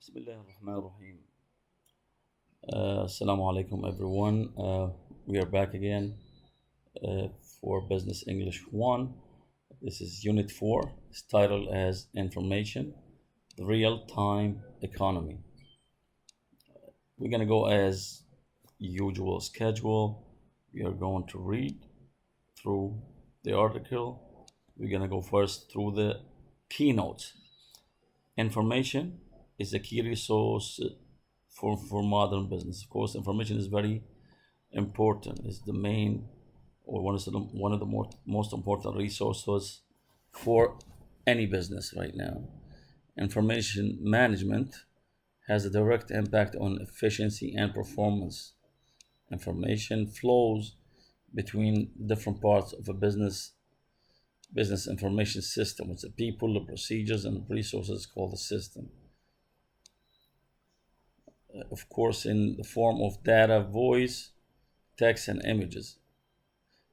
بسم الله الرحمن الرحيم. Assalamu alaikum everyone. We are back again for Business English 1. This is Unit 4. It's titled as Information, the Real-Time Economy. We're going to go as usual schedule. We are going to read through the article. We're going to go first through the keynotes. Information is a key resource for modern business. Of course, information is very important. It's the main or one of the most important resources for any business right now. Information management has a direct impact on efficiency and performance. Information flows between different parts of a business information system. It's the people, the procedures, and resources called the system. Of course, in the form of data, voice, text, and images.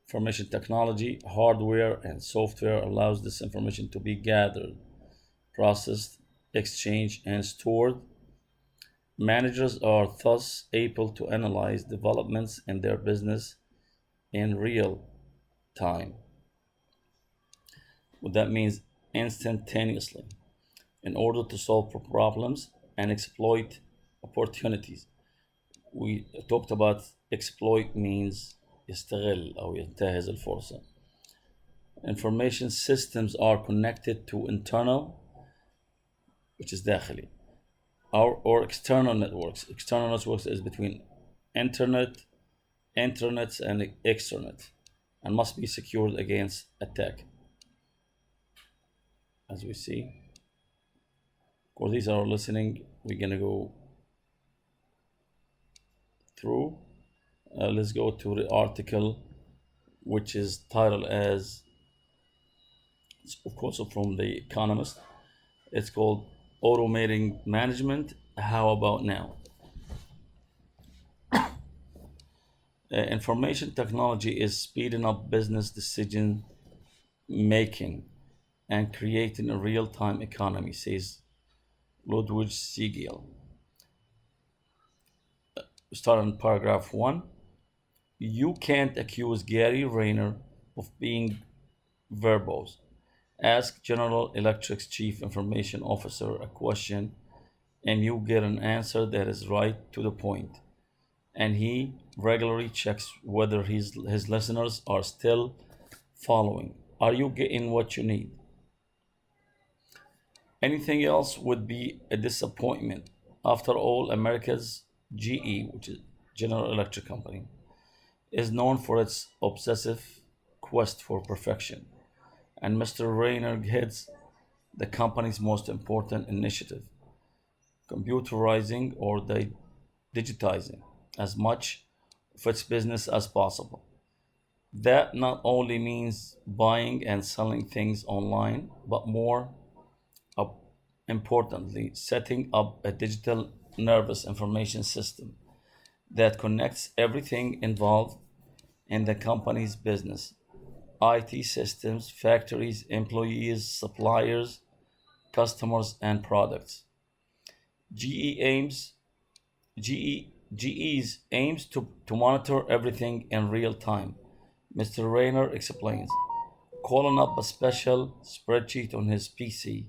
Information technology, hardware, and software allows this information to be gathered, processed, exchanged, and stored. Managers are thus able to analyze developments in their business in real time. What that means, instantaneously, in order to solve problems and exploit opportunities. We talked about exploit means يستغل أو ينتهز الفرصة. Information systems are connected to internal, which is داخلي, or external networks. External networks is between internets and extranet, and must be secured against attack. As we see, for these are listening, we're gonna go through. Let's go to the article, which is titled as, of course, from The Economist. It's called Automating Management, How About Now? Information technology is speeding up business decision making and creating a real-time economy, says Ludwig Siegel. Start on paragraph 1. You can't accuse Gary Rayner of being verbose. Ask General Electric's Chief Information Officer a question and you get an answer that is right to the point. And he regularly checks whether his listeners are still following. Are you getting what you need? Anything else would be a disappointment. After all, America's GE, which is General Electric Company, is known for its obsessive quest for perfection. And Mr. Rayner heads the company's most important initiative, computerizing or digitizing as much of its business as possible. That not only means buying and selling things online, but more importantly, setting up a digital nervous information system that connects everything involved in the company's business: IT systems, factories, employees, suppliers, customers, and products. GE aims GE's aims to monitor everything in real time. Mr. Rayner explains, calling up a special spreadsheet on his PC,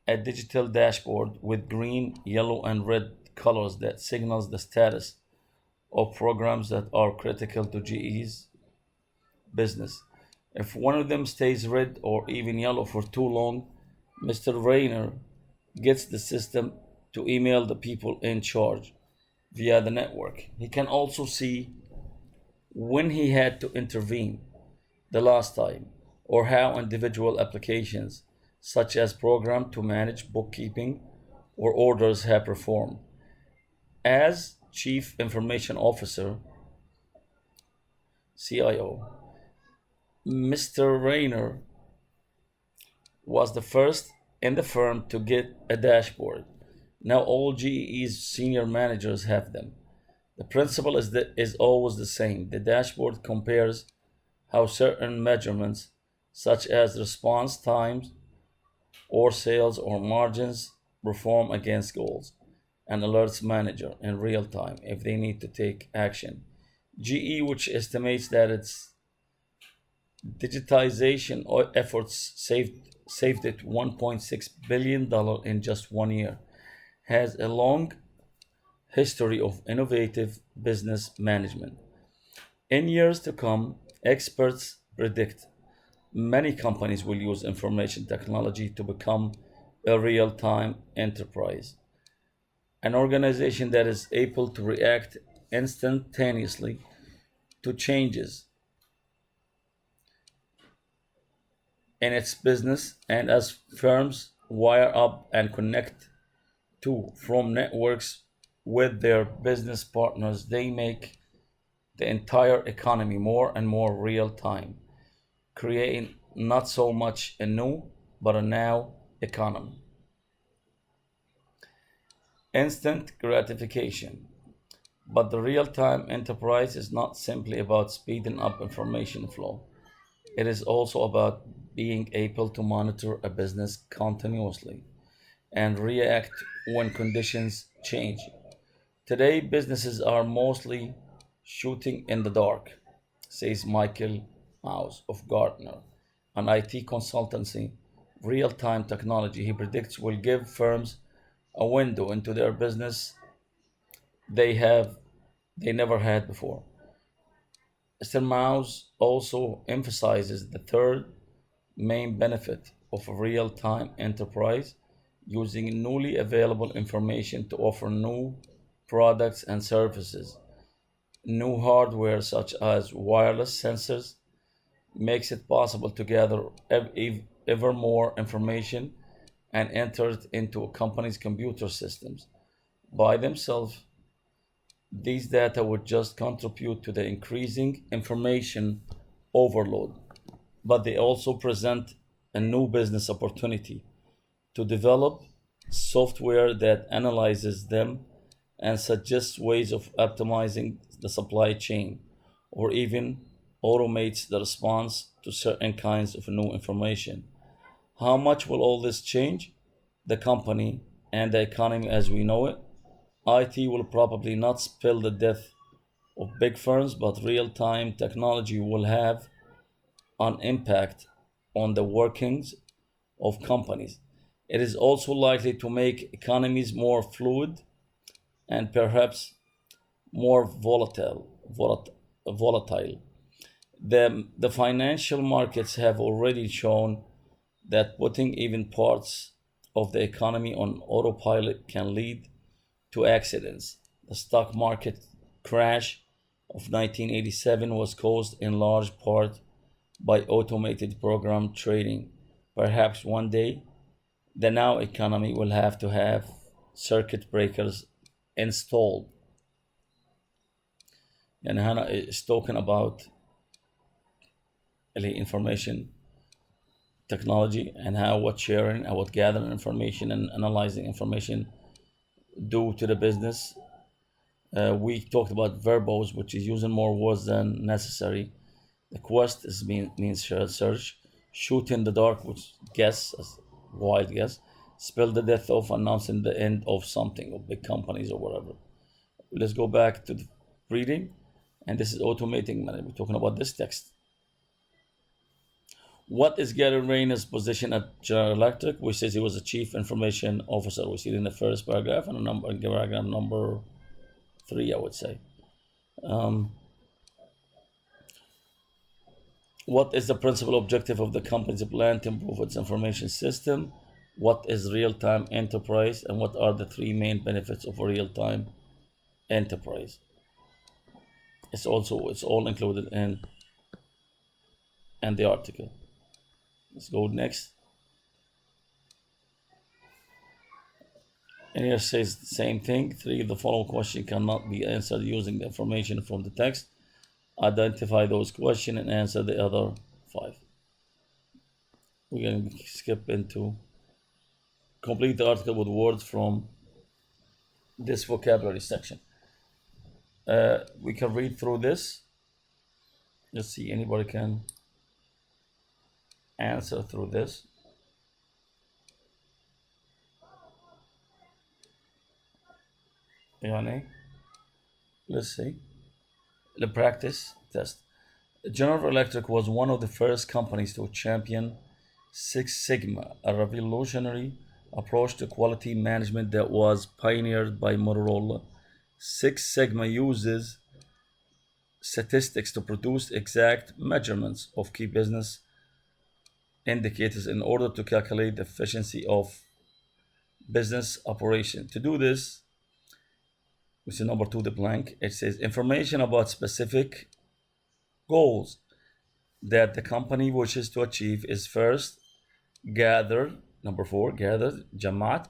a digital dashboard with green, yellow, and red colors that signals the status of programs that are critical to GE's business. If one of them stays red or even yellow for too long, Mr. Rayner gets the system to email the people in charge via the network. He can also see when he had to intervene the last time, or how individual applications, such as program to manage bookkeeping or orders, have performed. As Chief Information Officer, CIO, Mr. Rayner was the first in the firm to get a dashboard. Now all GE's senior managers have them. The principle is always the same. The dashboard compares how certain measurements, such as response times or sales or margins, perform against goals, and alerts manager in real time if they need to take action. GE, which estimates that its digitization efforts saved it $1.6 billion in just 1 year, has a long history of innovative business management. In years to come, experts predict many companies will use information technology to become a real time enterprise, an organization that is able to react instantaneously to changes in its business. And as firms wire up and connect to from networks with their business partners, they make the entire economy more and more real time, creating not so much a new but a now economy. Instant gratification. But the real time enterprise is not simply about speeding up information flow, it is also about being able to monitor a business continuously and react when conditions change. Today, businesses are mostly shooting in the dark, says Michael Mouse of Gartner, an IT consultancy. Real time technology, he predicts, will give firms a window into their business they have they never had before. Mr. Mouse also emphasizes the third main benefit of a real time enterprise, using newly available information to offer new products and services. New hardware, such as wireless sensors, makes it possible to gather ever more information and enter it into a company's computer systems. By themselves, these data would just contribute to the increasing information overload, but they also present a new business opportunity to develop software that analyzes them and suggests ways of optimizing the supply chain, or even automates the response to certain kinds of new information. How much will all this change the company and the economy as we know it? IT will probably not spell the death of big firms, but real time technology will have an impact on the workings of companies. It is also likely to make economies more fluid and perhaps more volatile. The financial markets have already shown that putting even parts of the economy on autopilot can lead to accidents. The stock market crash of 1987 was caused in large part by automated program trading. Perhaps one day the now economy will have to have circuit breakers installed. And Hannah is talking about information technology and how what sharing and what gathering information and analyzing information do to the business. We talked about verbose, which is using more words than necessary. The quest means shared search. Shoot in the dark, which guess, as wild guess. Spell the death of, announcing the end of something, of big companies or whatever. Let's go back to the reading. And this is automating. We're talking about this text. What is Gary Rayner's position at General Electric? We says he was a chief information officer. We see it in the first paragraph and paragraph number 3, I would say. What is the principal objective of the company's plan to improve its information system? What is real-time enterprise, and what are the 3 main benefits of a real-time enterprise? It's all included in the article. Let's go next. And here says the same thing. 3 of the following questions cannot be answered using the information from the text. Identify those questions and answer the other 5. We're going to skip into complete the article with words from this vocabulary section. We can read through this. Let's see, anybody can answer through this. يعني let's see the practice test. General Electric was one of the first companies to champion Six Sigma, a revolutionary approach to quality management that was pioneered by Motorola. Six Sigma uses statistics to produce exact measurements of key business indicators in order to calculate the efficiency of business operation. To do this, which is number 2, the blank, it says information about specific goals that the company wishes to achieve is first gathered, number 4, gathered, جمعت,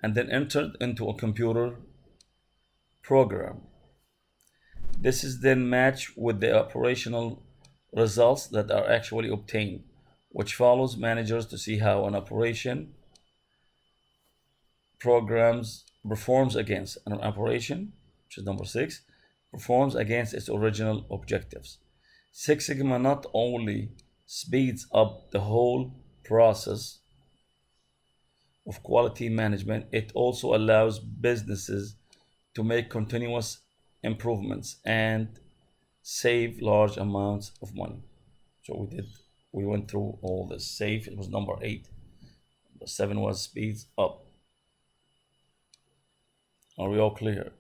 and then entered into a computer program. This is then matched with the operational results that are actually obtained, which follows managers to see how an operation performs against an operation, which is number 6, performs against its original objectives. Six Sigma not only speeds up the whole process of quality management, it also allows businesses to make continuous improvements and save large amounts of money. So we went through all this. Save, it was number 8. The 7 was speeds up. Are we all clear?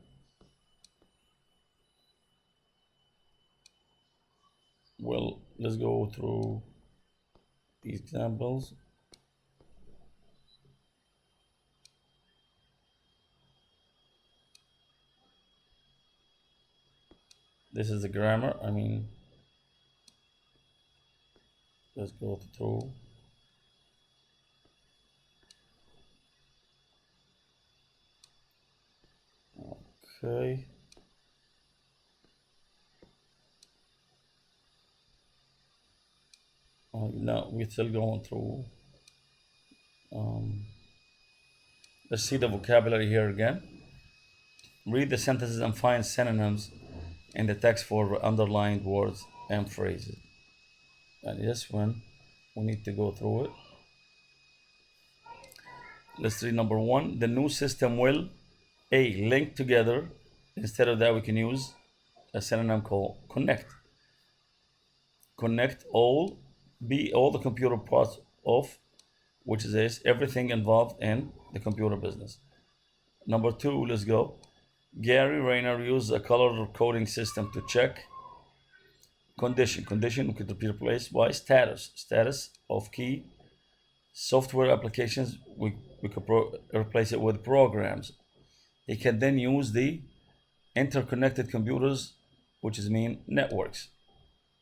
Well, let's go through the examples. This is the grammar. Let's go through. Okay. No, we're still going through. Let's see the vocabulary here again. Read the sentences and find synonyms in the text for underlined words and phrases. And this one, we need to go through it. Let's read number 1. The new system will A. Link together. Instead of that, we can use a synonym called connect. Connect all. B. All the computer parts of, which is everything involved in the computer business. Number 2, let's go. Gary Rayner used a color coding system to check condition. Condition we could replace by status of key software applications. We could replace it with programs. He can then use the interconnected computers, which mean networks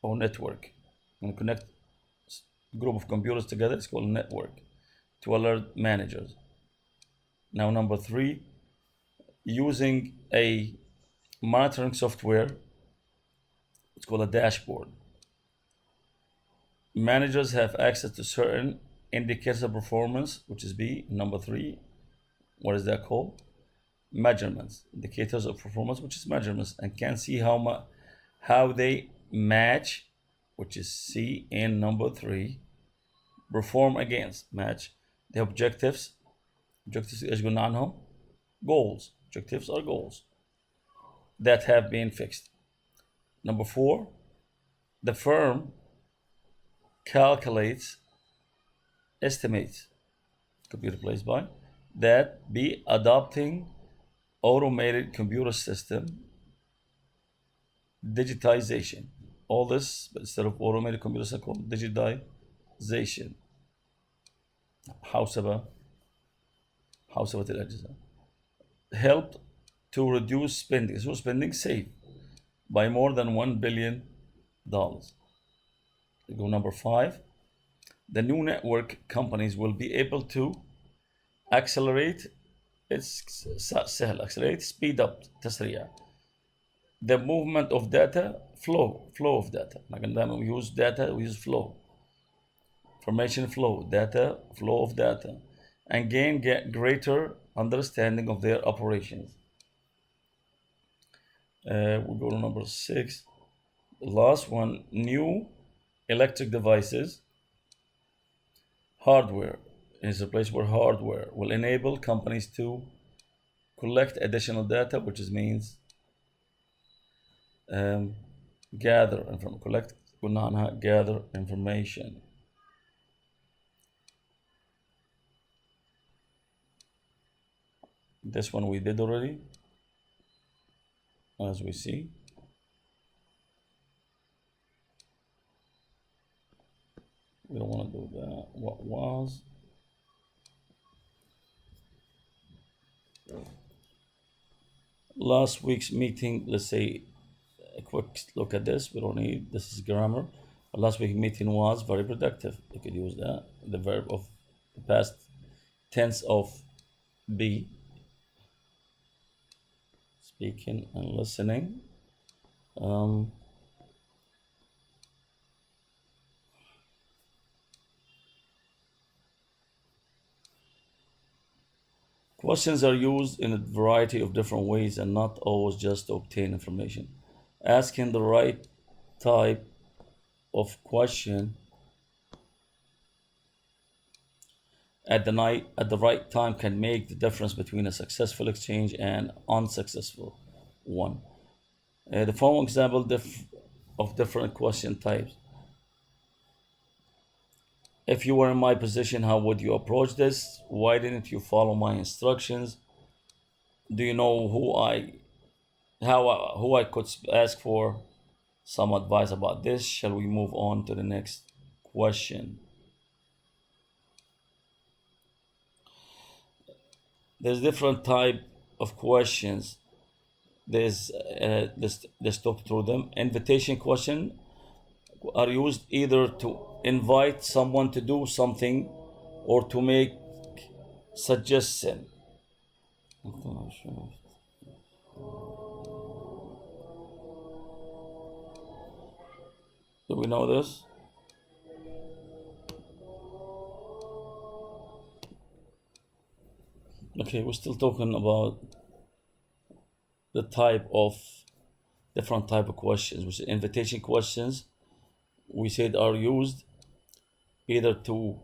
or network. When you connect a group of computers together, it's called a network, to alert managers. Now number 3, using a monitoring software, it's called a dashboard. Managers have access to certain indicators of performance, which is B. Number 3, what is that called? Measurements. Indicators of performance, which is measurements, and can see how they match, which is C. In number 3, perform against, match the objectives. Objectives ايش قلنا عنهم؟ Goals. Objectives are goals that have been fixed. Number 4, the firm estimates, could be replaced by, that be adopting automated computer system digitization. All this, but instead of automated computer system, called digitization. حوسبة الأجهزة. Helped to reduce spending. So spending saved by more than $1 billion. We go number 5. The new network companies will be able to accelerate, speed up, تسريع, the movement of data, flow of data. We use data, we use flow. Information flow, data, flow of data, and get greater understanding of their operations. We go to number 6. The last one, new electric devices, hardware is a place where hardware will enable companies to collect additional data, which means gather information. collect قلنا عنها gather information. This one we did already, as we see. We don't want to do that. What was? Last week's meeting, let's say a quick look at this. We don't need, this is grammar. Last week's meeting was very productive. You could use that. The verb of the past tense of be, speaking and listening. Questions are used in a variety of different ways and not always just to obtain information. Asking the right type of question at the right time can make the difference between a successful exchange and unsuccessful one. The following example of different question types. If you were in my position, how would you approach this? Why didn't you follow my instructions? Do you know who I could ask for some advice about this? Shall we move on to the next question? There's different type of questions. Let's talk through them. Invitation question are used either to invite someone to do something or to make suggestion. Do we know this? Okay, we're still talking about the different type of questions, which is invitation questions. We said are used either to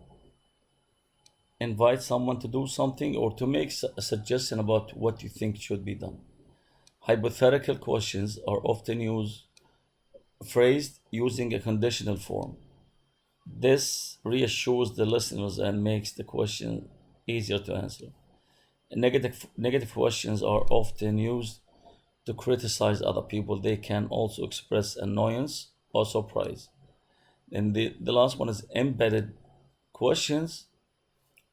invite someone to do something or to make a suggestion about what you think should be done. Hypothetical questions are often phrased using a conditional form. This reassures the listeners and makes the question easier to answer. Negative questions are often used to criticize other people. They can also express annoyance or surprise. And the last one is embedded questions.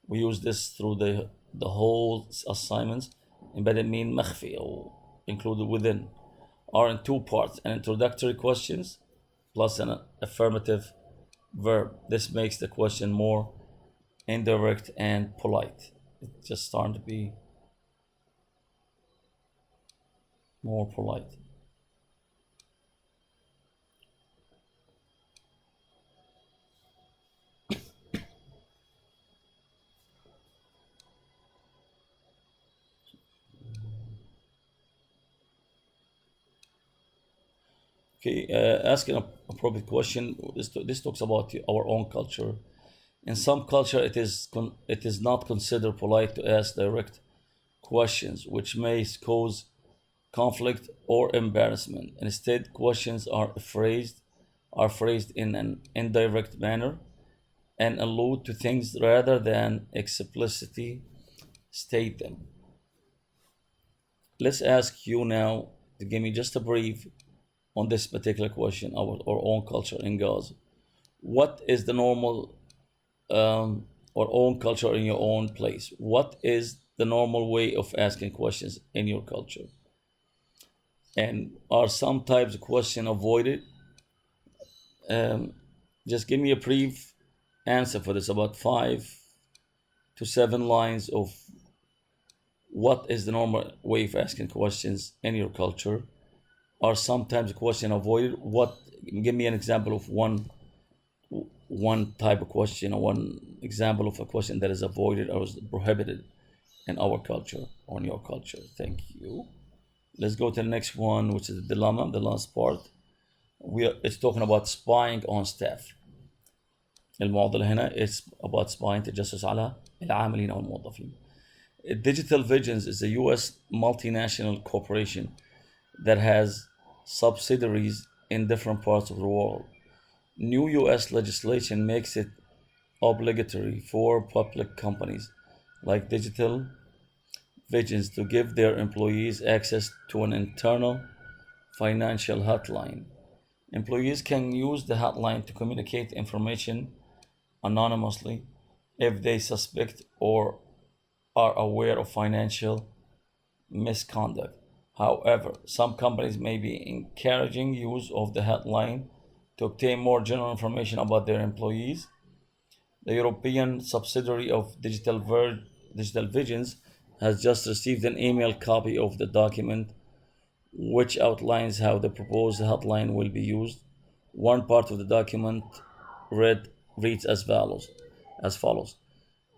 We use this through the whole assignments. Embedded mean مخفي or included within. Are in two parts: an introductory questions plus an affirmative verb. This makes the question more indirect and polite. It's just starting to be more polite. Okay, asking an appropriate question. This talks about our own culture. In some culture, it is not considered polite to ask direct questions, which may cause conflict or embarrassment. Instead, questions are phrased in an indirect manner and allude to things rather than explicitly state them. Let's ask you now to give me just a brief on this particular question, our own culture in Gaza. What is the normal, our own culture in your own place? What is the normal way of asking questions in your culture? And are some types of question avoided? Just give me a brief answer for this, about 5 to 7 lines of what is the normal way of asking questions in your culture. Are sometimes a question avoided? Give me an example of one type of question, or one example of a question that is avoided or is prohibited in our culture or in your culture. Thank you. Let's go to the next one, which is the dilemma, the last part. It's talking about spying on staff. المعضلة هنا it's about spying, تجسس على العاملين أو الموظفين. Digital Visions is a US multinational corporation that has subsidiaries in different parts of the world. New US legislation makes it obligatory for public companies like Digital Visions to give their employees access to an internal financial hotline. Employees can use the hotline to communicate information anonymously if they suspect or are aware of financial misconduct. However, some companies may be encouraging use of the hotline to obtain more general information about their employees. The European subsidiary of Digital Visions has just received an email copy of the document which outlines how the proposed hotline will be used. One part of the document reads as follows.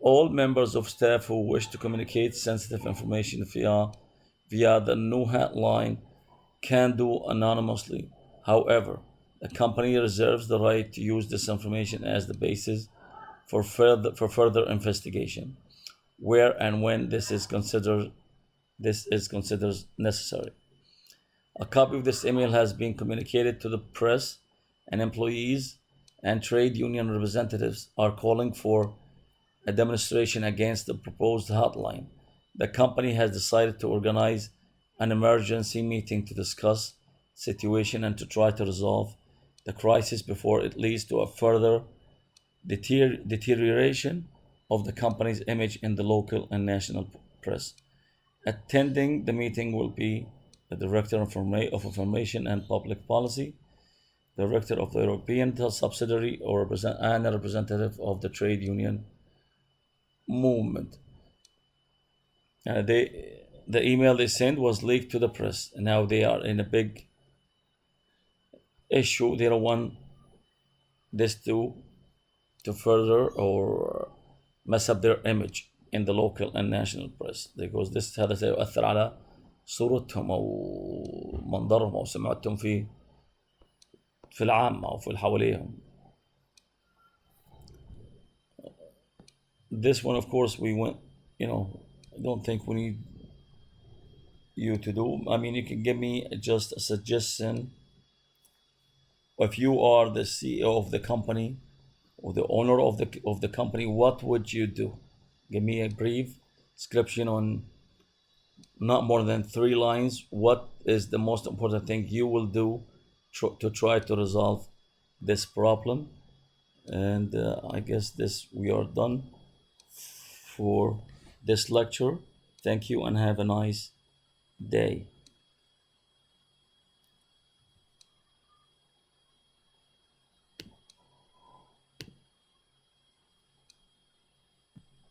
All members of staff who wish to communicate sensitive information via the new hotline can do anonymously. However, the company reserves the right to use this information as the basis for further investigation, where and when this is considered necessary. A copy of this email has been communicated to the press, and employees and trade union representatives are calling for a demonstration against the proposed hotline. The company has decided to organize an emergency meeting to discuss the situation and to try to resolve the crisis before it leads to a further deterioration of the company's image in the local and national press. Attending the meeting will be the Director of Information and Public Policy, Director of the European subsidiary, and a representative of the trade union movement. The email they sent was leaked to the press, and now they are in a big issue. They don't want this to further or mess up their image in the local and national press, because هذا سيؤثر على صورتهم أو منظرهم أو سمعتهم في العامة أو في اللي حواليهم. This one, of course, I don't think we need you to do. I mean, you can give me just a suggestion. If you are the CEO of the company or the owner of the company, what would you do? Give me a brief description on not more than 3 lines. What is the most important thing you will do to try to resolve this problem? And I guess we are done for this lecture. Thank you and have a nice day.